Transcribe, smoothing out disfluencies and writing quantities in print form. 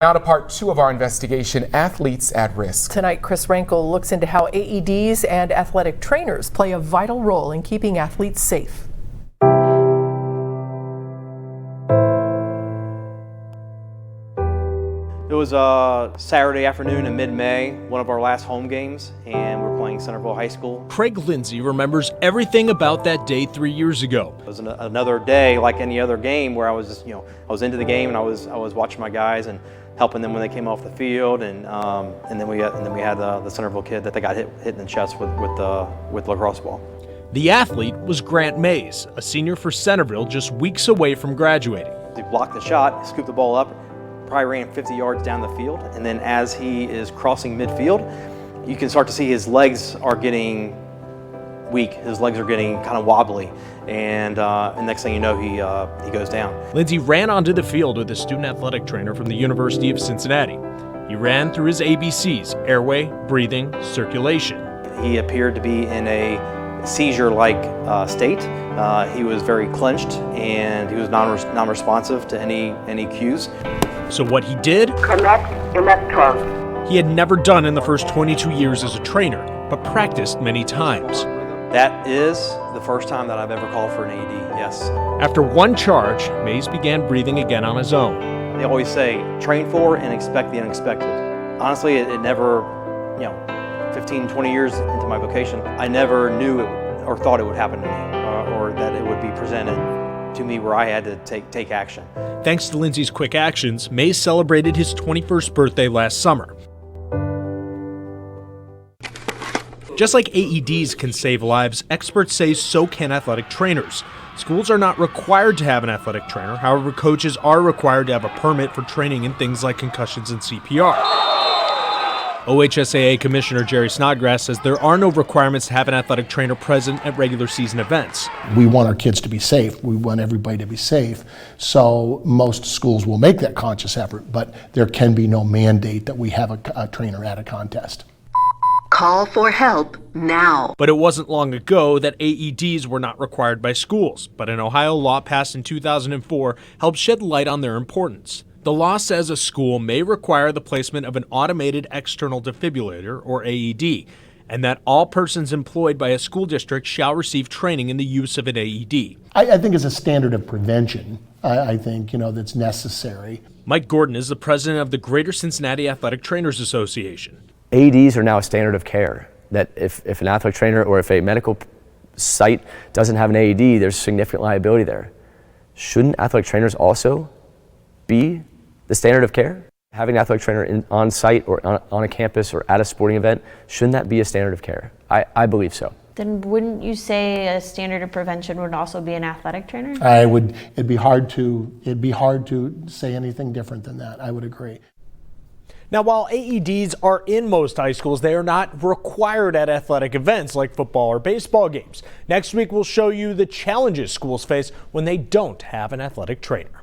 Now to part two of our investigation, athletes at risk. Tonight, Chris Rankel looks into how AEDs and athletic trainers play a vital role in keeping athletes safe. It was a Saturday afternoon in mid-May, one of our last home games, and we're playing Centerville High School. Craig Lindsey remembers everything about that day 3 years ago. It was another day like any other game where I was just, I was into the game and I was watching my guys and helping them when they came off the field, and then we had the Centerville kid that they got hit in the chest with the lacrosse ball. The athlete was Grant Mays, a senior for Centerville, just weeks away from graduating. He blocked the shot, scooped the ball up, probably ran 50 yards down the field, and then as he is crossing midfield, you can start to see his legs are getting weak. His legs are getting kind of wobbly, and next thing you know, he goes down. Lindsey ran onto the field with a student athletic trainer from the University of Cincinnati. He ran through his ABCs: airway, breathing, circulation. He appeared to be in a seizure-like state. He was very clenched, and he was non-responsive to any cues. So what he did? Connect electrodes. He had never done in the first 22 years as a trainer, but practiced many times. That is the first time that I've ever called for an AED, yes. After one charge, Mays began breathing again on his own. They always say, train for and expect the unexpected. Honestly, it never, 15, 20 years into my vocation, I never knew or thought it would happen to me, or that it would be presented to me where I had to take action. Thanks to Lindsey's quick actions, Mays celebrated his 21st birthday last summer. Just like AEDs can save lives, experts say so can athletic trainers. Schools are not required to have an athletic trainer. However, coaches are required to have a permit for training in things like concussions and CPR. OHSAA Commissioner Jerry Snodgrass says there are no requirements to have an athletic trainer present at regular season events. We want our kids to be safe. We want everybody to be safe. So most schools will make that conscious effort, but there can be no mandate that we have a trainer at a contest. Call for help now. But it wasn't long ago that AEDs were not required by schools, but an Ohio law passed in 2004 helped shed light on their importance. The law says a school may require the placement of an automated external defibrillator, or AED, and that all persons employed by a school district shall receive training in the use of an AED. I think it's a standard of prevention. I think, that's necessary. Mike Gordon is the president of the Greater Cincinnati Athletic Trainers Association. AEDs are now a standard of care, that if an athletic trainer or if a medical site doesn't have an AED, there's significant liability there. Shouldn't athletic trainers also be the standard of care? Having an athletic trainer on site or on a campus or at a sporting event, shouldn't that be a standard of care? I believe so. Then wouldn't you say a standard of prevention would also be an athletic trainer? It'd be hard to say anything different than that. I would agree. Now, while AEDs are in most high schools, they are not required at athletic events like football or baseball games. Next week, we'll show you the challenges schools face when they don't have an athletic trainer.